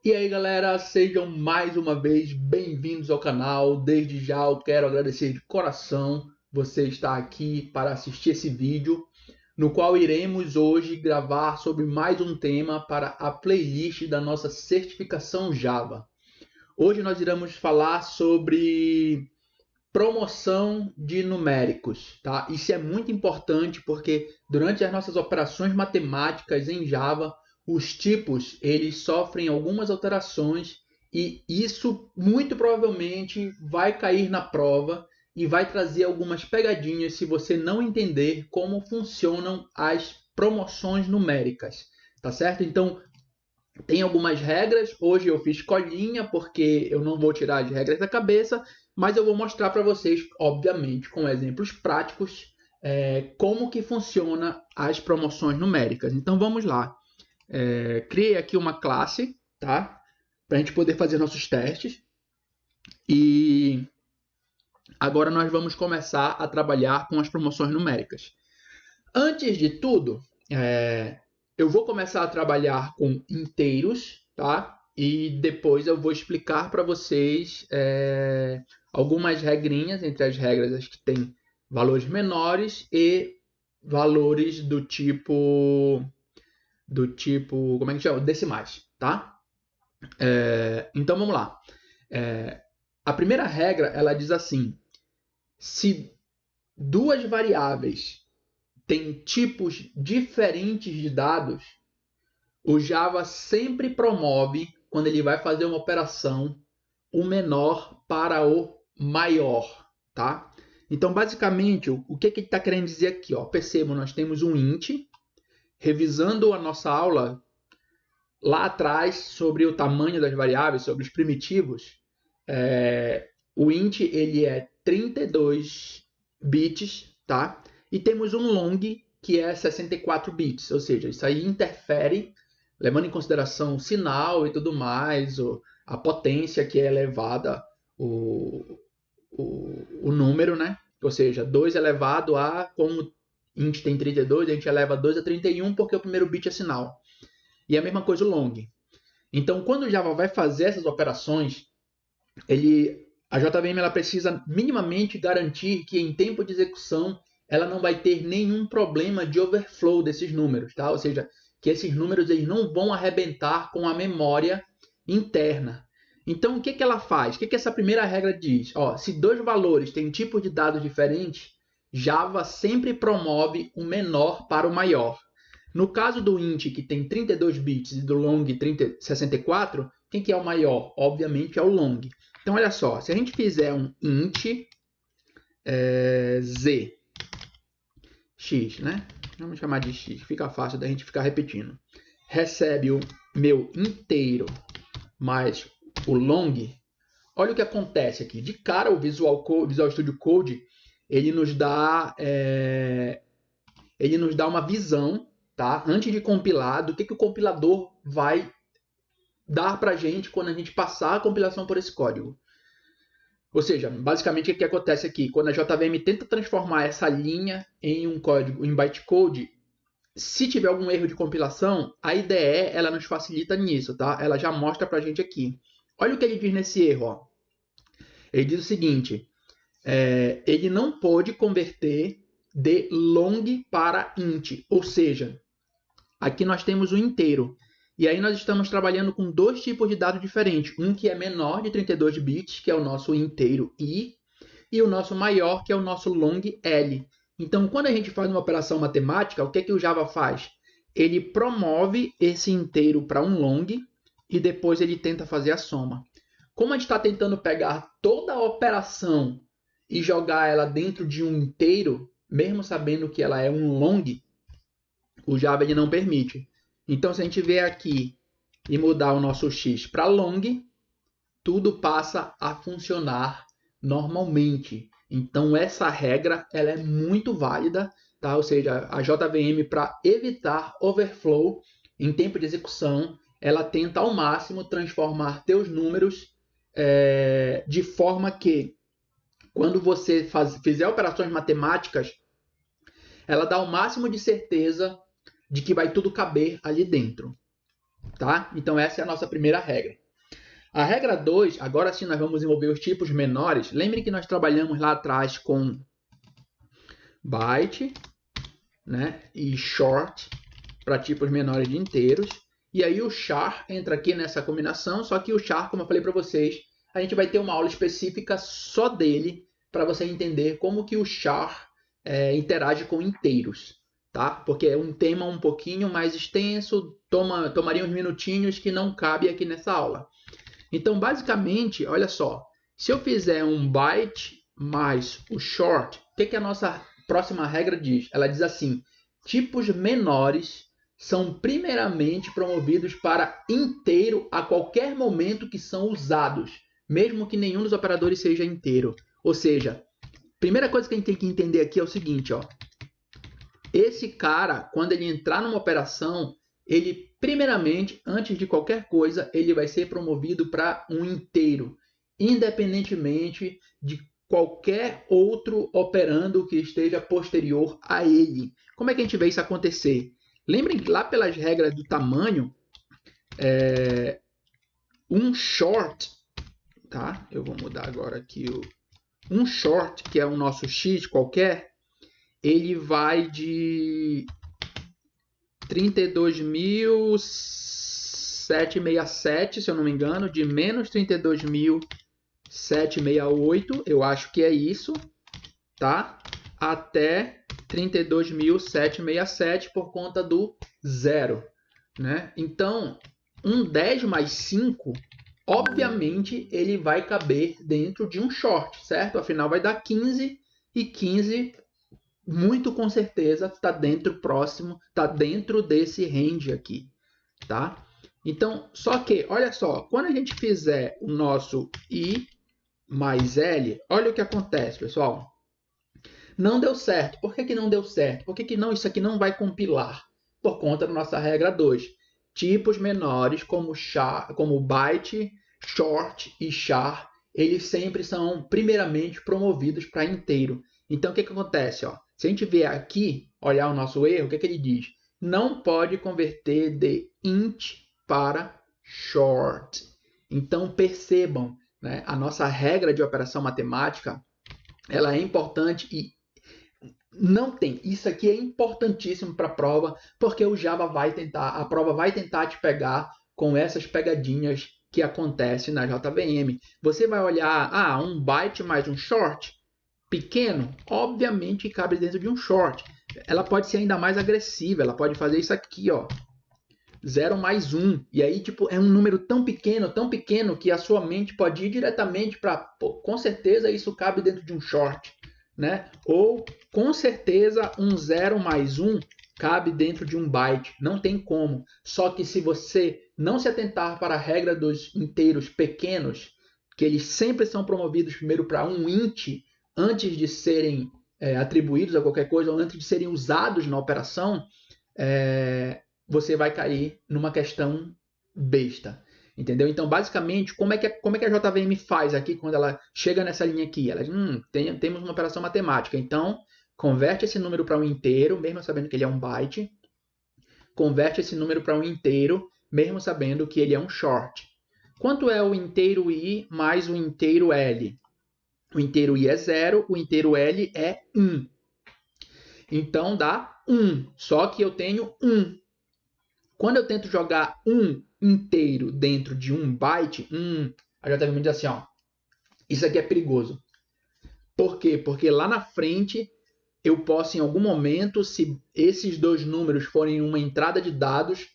E aí galera, sejam mais uma vez bem-vindos ao canal. Desde já eu quero agradecer de coração você estar aqui para assistir esse vídeo, no qual iremos hoje gravar sobre mais um tema para a playlist da nossa certificação Java. Hoje nós iremos falar sobre promoção de numéricos, tá? Isso é muito importante porque durante as nossas operações matemáticas em Java, os tipos eles sofrem algumas alterações e isso muito provavelmente vai cair na prova e vai trazer algumas pegadinhas se você não entender como funcionam as promoções numéricas, tá certo? Então, tem algumas regras, hoje eu fiz colinha porque eu não vou tirar as regras da cabeça, mas eu vou mostrar para vocês, obviamente, com exemplos práticos, como que funciona as promoções numéricas. Então vamos lá. Criei aqui uma classe, tá? Para a gente poder fazer nossos testes. E agora nós vamos começar a trabalhar com as promoções numéricas. Antes de tudo, eu vou começar a trabalhar com inteiros, tá? E depois eu vou explicar para vocês algumas regrinhas, entre as regras as que tem valores menores e valores do tipo, como é que chama? Decimais, tá? Então vamos lá. A primeira regra, ela diz assim: se duas variáveis têm tipos diferentes de dados, o Java sempre promove, quando ele vai fazer uma operação, o menor para o maior, tá? Então, basicamente, o que ele está querendo dizer aqui? Ó? Percebam, nós temos um int, revisando a nossa aula lá atrás sobre o tamanho das variáveis, sobre os primitivos. O int ele é 32 bits, tá? E temos um long que é 64 bits, ou seja, isso aí interfere, levando em consideração o sinal e tudo mais, a potência que é elevada o número, né? Ou seja, 2 elevado a, como int tem 32, a gente eleva 2 a 31 porque o primeiro bit é sinal. E a mesma coisa o long. Então, quando o Java vai fazer essas operações, a JVM ela precisa minimamente garantir que em tempo de execução ela não vai ter nenhum problema de overflow desses números, tá? Ou seja, que esses números eles não vão arrebentar com a memória interna. Então, o que ela faz? O que essa primeira regra diz? Ó, se dois valores têm tipos de dados diferentes, Java sempre promove o menor para o maior. No caso do int, que tem 32 bits, e do long 64, quem que é o maior? Obviamente é o long. Então, olha só, se a gente fizer um int z, x, né? Vamos chamar de x, fica fácil da gente ficar repetindo. Recebe o meu inteiro mais o long. Olha o que acontece aqui. De cara, o Visual Studio Code, ele nos dá uma visão, tá? Antes de compilar, do que o compilador vai dar para a gente quando a gente passar a compilação por esse código. Ou seja, basicamente o que acontece aqui, quando a JVM tenta transformar essa linha em um código, em bytecode, se tiver algum erro de compilação, a IDE ela nos facilita nisso, tá? Ela já mostra para a gente aqui. Olha o que ele diz nesse erro, ó. Ele diz o seguinte: ele não pode converter de long para int, ou seja, aqui nós temos o inteiro. E aí nós estamos trabalhando com dois tipos de dados diferentes. Um que é menor de 32 bits, que é o nosso inteiro i, e o nosso maior, que é o nosso long L. Então, quando a gente faz uma operação matemática, o que o Java faz? Ele promove esse inteiro para um long e depois ele tenta fazer a soma. Como a gente está tentando pegar toda a operação e jogar ela dentro de um inteiro, mesmo sabendo que ela é um long, o Java ele não permite. Então, se a gente vier aqui e mudar o nosso x para long, tudo passa a funcionar normalmente. Então, essa regra ela é muito válida, tá? Ou seja, a JVM, para evitar overflow em tempo de execução, ela tenta ao máximo transformar teus números de forma que, quando você fizer operações matemáticas, ela dá o máximo de certeza de que vai tudo caber ali dentro. tá? Então essa é a nossa primeira regra. A regra 2, agora sim nós vamos desenvolver os tipos menores. Lembre que nós trabalhamos lá atrás com byte, né, e short para tipos menores de inteiros. E aí o char entra aqui nessa combinação, só que o char, como eu falei para vocês, a gente vai ter uma aula específica só dele para você entender como que o char interage com inteiros, tá? Porque é um tema um pouquinho mais extenso, tomaria uns minutinhos que não cabe aqui nessa aula. Então, basicamente, olha só, se eu fizer um byte mais o short, o que a nossa próxima regra diz? Ela diz assim, tipos menores são primeiramente promovidos para inteiro a qualquer momento que são usados, mesmo que nenhum dos operadores seja inteiro. Ou seja, primeira coisa que a gente tem que entender aqui é o seguinte, ó. Esse cara, quando ele entrar numa operação, ele primeiramente, antes de qualquer coisa, ele vai ser promovido para um inteiro, independentemente de qualquer outro operando que esteja posterior a ele. Como é que a gente vê isso acontecer? Lembrem que lá pelas regras do tamanho, um short, tá? Eu vou mudar agora aqui um short, que é o nosso x qualquer, ele vai de 32.767, se eu não me engano, de menos 32.768, eu acho que é isso, tá? Até 32.767 por conta do zero, né? Então, um 10 mais 5, obviamente, ele vai caber dentro de um short, certo? Afinal, vai dar 15, e 15 muito com certeza está dentro próximo, está dentro desse range aqui, tá? Então, só que, olha só, quando a gente fizer o nosso I mais L, olha o que acontece, pessoal. Não deu certo. Por que não deu certo? Por que não, isso aqui não vai compilar? Por conta da nossa regra 2. Tipos menores como byte, short e char, eles sempre são primeiramente promovidos para inteiro. Então, o que acontece? Ó? Se a gente vier aqui, olhar o nosso erro, o que ele diz? Não pode converter de int para short. Então, percebam, né? A nossa regra de operação matemática, ela é importante e não tem. Isso aqui é importantíssimo para a prova, porque o Java a prova vai tentar te pegar com essas pegadinhas que acontecem na JVM. Você vai olhar, um byte mais um short, pequeno, obviamente cabe dentro de um short. Ela pode ser ainda mais agressiva, ela pode fazer isso aqui, ó, 0 mais 1. E aí, tipo, é um número tão pequeno, que a sua mente pode ir diretamente para, com certeza isso cabe dentro de um short, né? Ou, com certeza, um 0 mais 1 cabe dentro de um byte. Não tem como. Só que se você não se atentar para a regra dos inteiros pequenos, que eles sempre são promovidos primeiro para um int, antes de serem atribuídos a qualquer coisa, ou antes de serem usados na operação, você vai cair numa questão besta. Entendeu? Então, basicamente, como é que a JVM faz aqui quando ela chega nessa linha aqui? Ela diz, temos uma operação matemática. Então, converte esse número para um inteiro, mesmo sabendo que ele é um byte. Converte esse número para um inteiro, mesmo sabendo que ele é um short. Quanto é o inteiro I mais o inteiro L? O inteiro I é 0, o inteiro L é 1. Então, dá 1. Só que eu tenho 1. Quando eu tento jogar um inteiro dentro de um byte, a JVM diz assim, ó, isso aqui é perigoso. Por quê? Porque lá na frente eu posso, em algum momento, se esses dois números forem uma entrada de dados,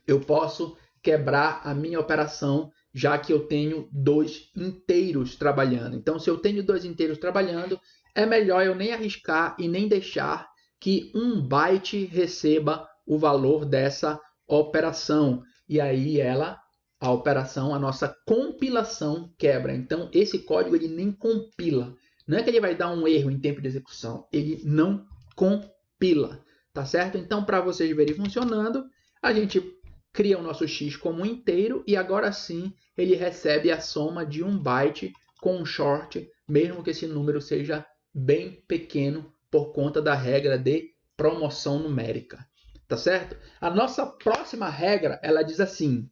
eu posso quebrar a minha operação, já que eu tenho dois inteiros trabalhando. Então, se eu tenho dois inteiros trabalhando, é melhor eu nem arriscar e nem deixar que um byte receba o valor dessa operação. E aí a operação, a nossa compilação quebra. Então, esse código ele nem compila. Não é que ele vai dar um erro em tempo de execução, ele não compila, tá certo? Então, para vocês verem funcionando, a gente cria o nosso x como um inteiro e agora sim ele recebe a soma de um byte com um short, mesmo que esse número seja bem pequeno por conta da regra de promoção numérica. tá certo? A nossa próxima regra, ela diz assim: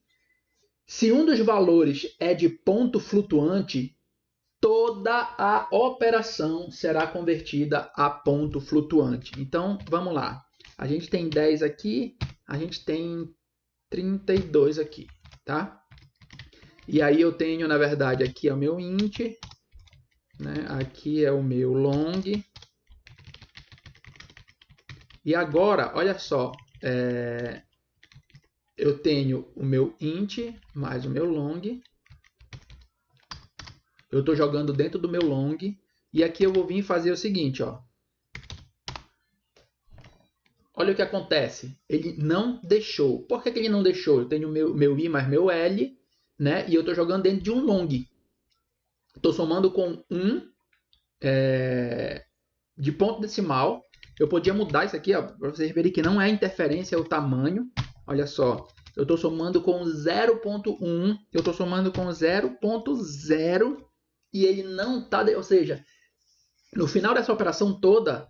se um dos valores é de ponto flutuante, toda a operação será convertida a ponto flutuante. Então, vamos lá. A gente tem 10 aqui, a gente tem 32 aqui, tá? E aí eu tenho, na verdade, aqui é o meu int, né? Aqui é o meu long. E agora, olha só, eu tenho o meu int mais o meu long. Eu estou jogando dentro do meu long. E aqui eu vou vir fazer o seguinte, ó. Olha o que acontece. Ele não deixou. Por que ele não deixou? Eu tenho meu i mais meu l, né? E eu estou jogando dentro de um long. Estou somando com 1 de ponto decimal. Eu podia mudar isso aqui, para vocês verem que não é interferência, é o tamanho. Olha só. Eu estou somando com 0.1. Eu estou somando com 0.0. E ele não está... Ou seja, no final dessa operação toda,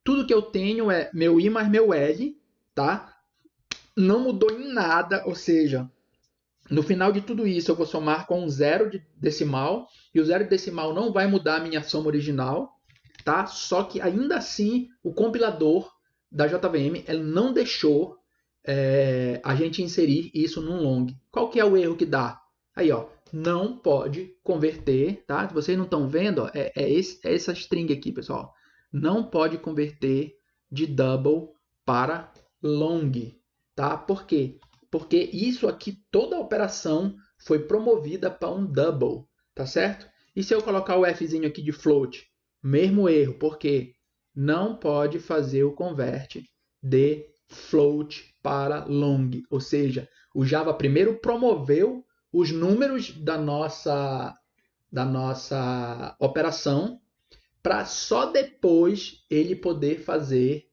tudo que eu tenho é meu i mais meu l, tá? Não mudou em nada, ou seja, no final de tudo isso eu vou somar com um zero de decimal, e o zero de decimal não vai mudar a minha soma original, tá? Só que ainda assim o compilador da JVM ele não deixou a gente inserir isso num long. Qual que é o erro que dá? Aí, ó, não pode converter, tá? Vocês não estão vendo? Ó, é essa string aqui, pessoal. Não pode converter de double para long, tá? Por quê? Porque isso aqui, toda a operação foi promovida para um double, tá certo? E se eu colocar o fzinho aqui de float? Mesmo erro, porque não pode fazer o convert de float para long, ou seja, o Java primeiro promoveu os números da nossa operação para só depois ele poder fazer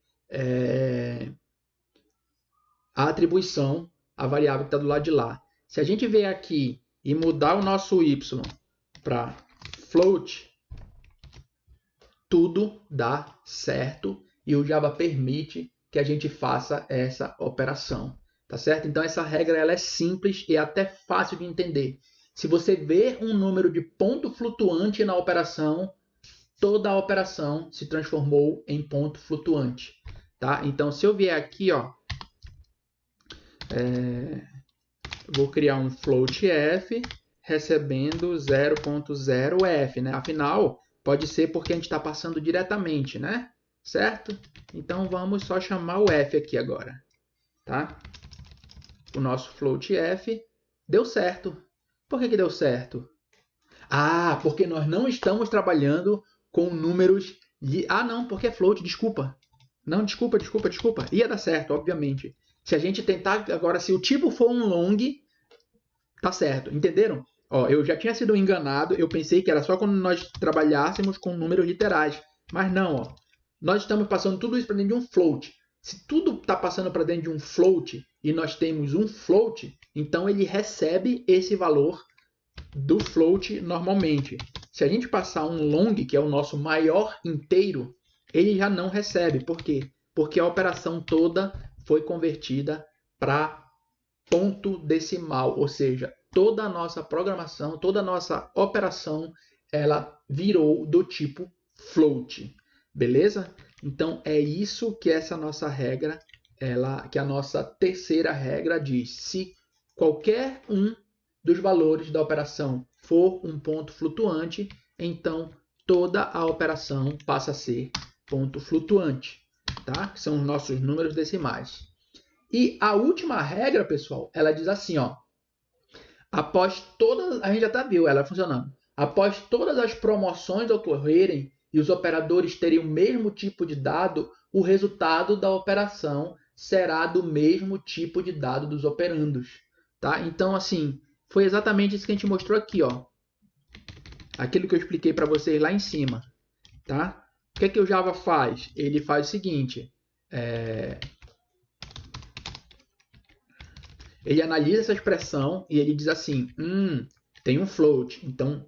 a atribuição à variável que está do lado de lá. Se a gente vier aqui e mudar o nosso y para float, tudo dá certo e o Java permite que a gente faça essa operação, tá certo? Então essa regra ela é simples e até fácil de entender. Se você vê um número de ponto flutuante na operação, toda a operação se transformou em ponto flutuante, tá? Então se eu vier aqui, ó, vou criar um float f recebendo 0.0f, né? Afinal, pode ser porque a gente está passando diretamente, né? Certo? Então vamos só chamar o f aqui agora, tá? O nosso float f deu certo. Por que deu certo? Ah, porque nós não estamos trabalhando com números de... Ah, não, porque é float, desculpa. Não, desculpa. Ia dar certo, obviamente. Se a gente tentar agora, se o tipo for um long, tá certo. Entenderam? Ó, eu já tinha sido enganado, eu pensei que era só quando nós trabalhássemos com números literais. Mas não, ó. Nós estamos passando tudo isso para dentro de um float. Se tudo está passando para dentro de um float e nós temos um float, então ele recebe esse valor do float normalmente. Se a gente passar um long, que é o nosso maior inteiro, ele já não recebe. Por quê? Porque a operação toda foi convertida para ponto decimal, ou seja, toda a nossa programação, toda a nossa operação, ela virou do tipo float, beleza? Então é isso que essa nossa regra, que a nossa terceira regra diz. Se qualquer um dos valores da operação for um ponto flutuante, então toda a operação passa a ser ponto flutuante, tá? Que são os nossos números decimais. E a última regra, pessoal, ela diz assim, ó. Após todas... A gente já viu ela funcionando. Após todas as promoções ocorrerem e os operadores terem o mesmo tipo de dado, o resultado da operação será do mesmo tipo de dado dos operandos. Tá? Então, assim, foi exatamente isso que a gente mostrou aqui, ó. Aquilo que eu expliquei para vocês lá em cima. Tá? O que é que o Java faz? Ele faz o seguinte... Ele analisa essa expressão e ele diz assim, tem um float, então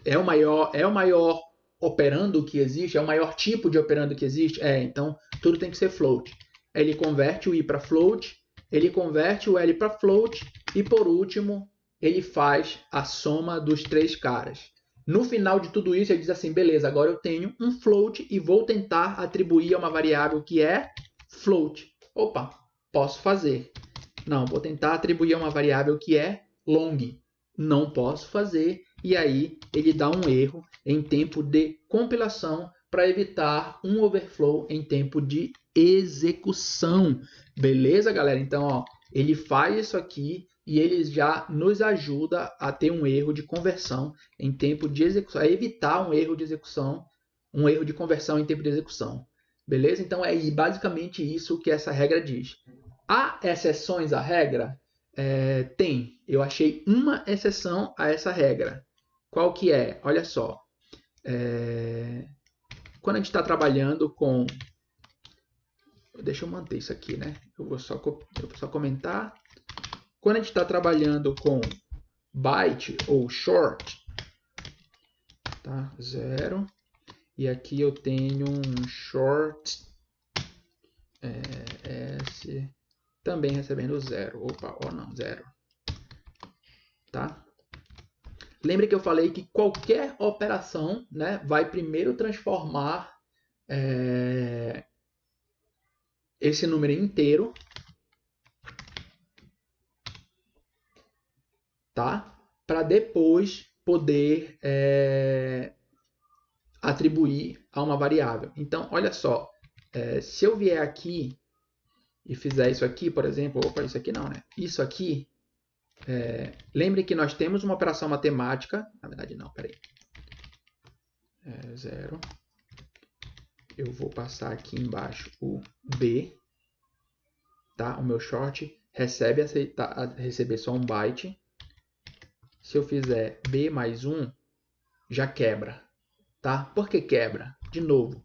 é o maior operando que existe, é o maior tipo de operando que existe? Então tudo tem que ser float. ele converte o I para float, ele converte o L para float e, por último, ele faz a soma dos 3 caras. No final de tudo isso, ele diz assim, beleza, agora eu tenho um float e vou tentar atribuir a uma variável que é float. Opa, posso fazer. Não, vou tentar atribuir a uma variável que é long. Não posso fazer. E aí ele dá um erro em tempo de compilação para evitar um overflow em tempo de execução. Beleza, galera? Então, ó, ele faz isso aqui e ele já nos ajuda a ter um erro de conversão em tempo de execução, a evitar um erro de execução, um erro de conversão em tempo de execução. Beleza? Então, é basicamente isso que essa regra diz. Há exceções à regra? Tem. Eu achei uma exceção a essa regra. Qual que é? Olha só. Quando a gente está trabalhando com... Deixa eu manter isso aqui, né? Eu vou só comentar. Quando a gente está trabalhando com byte ou short, tá? 0. E aqui eu tenho um short S também recebendo 0. Opa, não, 0. Tá? Lembre que eu falei que qualquer operação, né, vai primeiro transformar esse número inteiro, tá? Para depois poder atribuir a uma variável. Então, olha só, se eu vier aqui e fizer isso aqui, por exemplo, opa, isso aqui não, né? Isso aqui, lembre que nós temos uma operação matemática, na verdade não, peraí, 0, eu vou passar aqui embaixo o B, tá? O meu short recebe receber só um byte. Se eu fizer B mais 1, já quebra, tá? Por que quebra? De novo,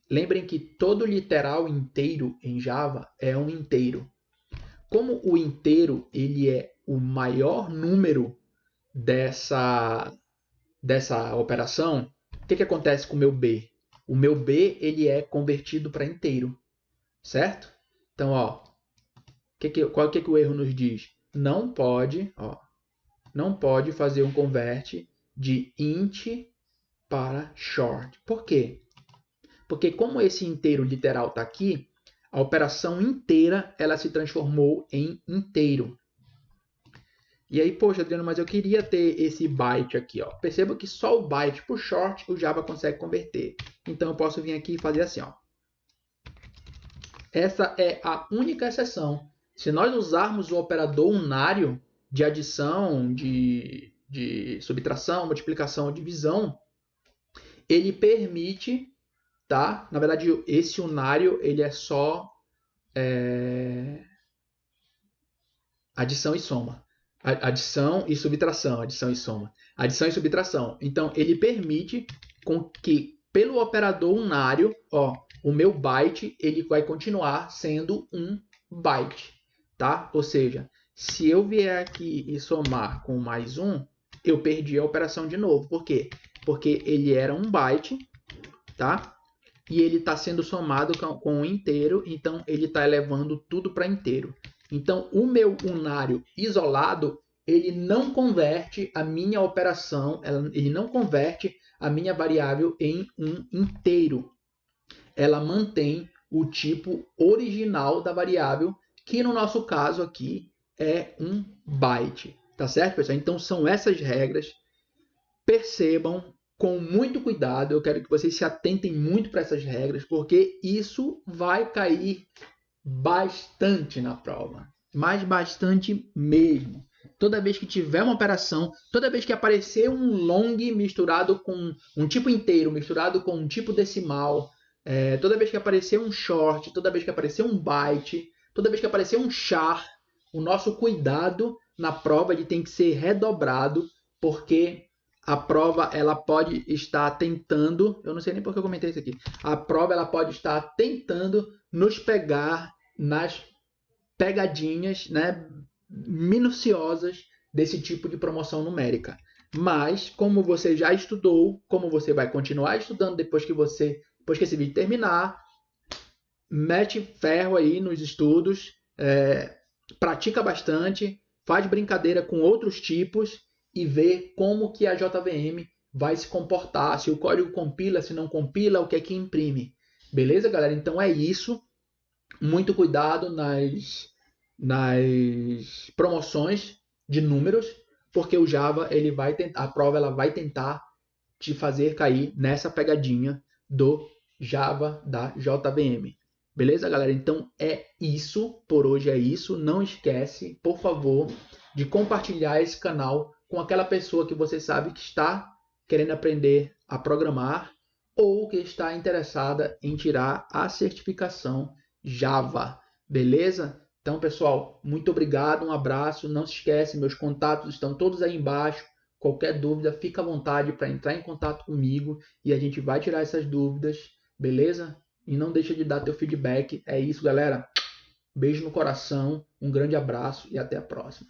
lembrem que todo literal inteiro em Java é um inteiro. Como o inteiro ele é o maior número dessa operação, o que acontece com o meu B? O meu B ele é convertido para inteiro, certo? Então, ó, qual que o erro nos diz? Não pode fazer um convert de int para short. Por quê? Porque como esse inteiro literal está aqui, a operação inteira ela se transformou em inteiro. E aí, poxa, Adriano, mas eu queria ter esse byte aqui. Ó. Perceba que só o byte por short o Java consegue converter. Então, eu posso vir aqui e fazer assim. Ó. Essa é a única exceção. Se nós usarmos o operador unário de adição, de subtração, multiplicação, divisão, ele permite, tá? Na verdade, esse unário ele é só adição e soma. Adição e subtração, adição e soma. Adição e subtração. Então, ele permite com que, pelo operador unário, ó, o meu byte ele vai continuar sendo um byte, tá? Ou seja, se eu vier aqui e somar com mais 1, eu perdi a operação de novo. Por quê? Porque ele era um byte, tá? E ele está sendo somado com um inteiro, então ele está elevando tudo para inteiro. Então, o meu unário isolado, ele não converte a minha operação, ele não converte a minha variável em um inteiro. Ela mantém o tipo original da variável, que no nosso caso aqui é um byte. Tá certo, pessoal? Então, são essas regras. Percebam com muito cuidado, eu quero que vocês se atentem muito para essas regras, porque isso vai cair bastante na prova, mas bastante mesmo. Toda vez que tiver uma operação, toda vez que aparecer um long misturado com um tipo inteiro, misturado com um tipo decimal, toda vez que aparecer um short, toda vez que aparecer um byte, toda vez que aparecer um char, o nosso cuidado na prova ele tem que ser redobrado, porque a prova ela pode estar tentando, eu não sei nem porque eu comentei isso aqui, a prova ela pode estar tentando nos pegar nas pegadinhas, né, minuciosas desse tipo de promoção numérica. Mas, como você já estudou, como você vai continuar estudando depois que esse vídeo terminar, mete ferro aí nos estudos, pratica bastante, faz brincadeira com outros tipos e vê como que a JVM vai se comportar, se o código compila, se não compila, o que é que imprime. Beleza, galera? Então é isso. Muito cuidado nas promoções de números, porque o Java ele vai tentar, a prova ela vai tentar te fazer cair nessa pegadinha do Java da JVM. Beleza, galera? Então é isso, por hoje é isso. Não esquece, por favor, de compartilhar esse canal com aquela pessoa que você sabe que está querendo aprender a programar ou que está interessada em tirar a certificação Java. Beleza? Então, pessoal, muito obrigado, um abraço. Não se esquece, meus contatos estão todos aí embaixo. Qualquer dúvida, fica à vontade para entrar em contato comigo e a gente vai tirar essas dúvidas, beleza? E não deixa de dar teu feedback. É isso, galera. Beijo no coração, um grande abraço e até a próxima.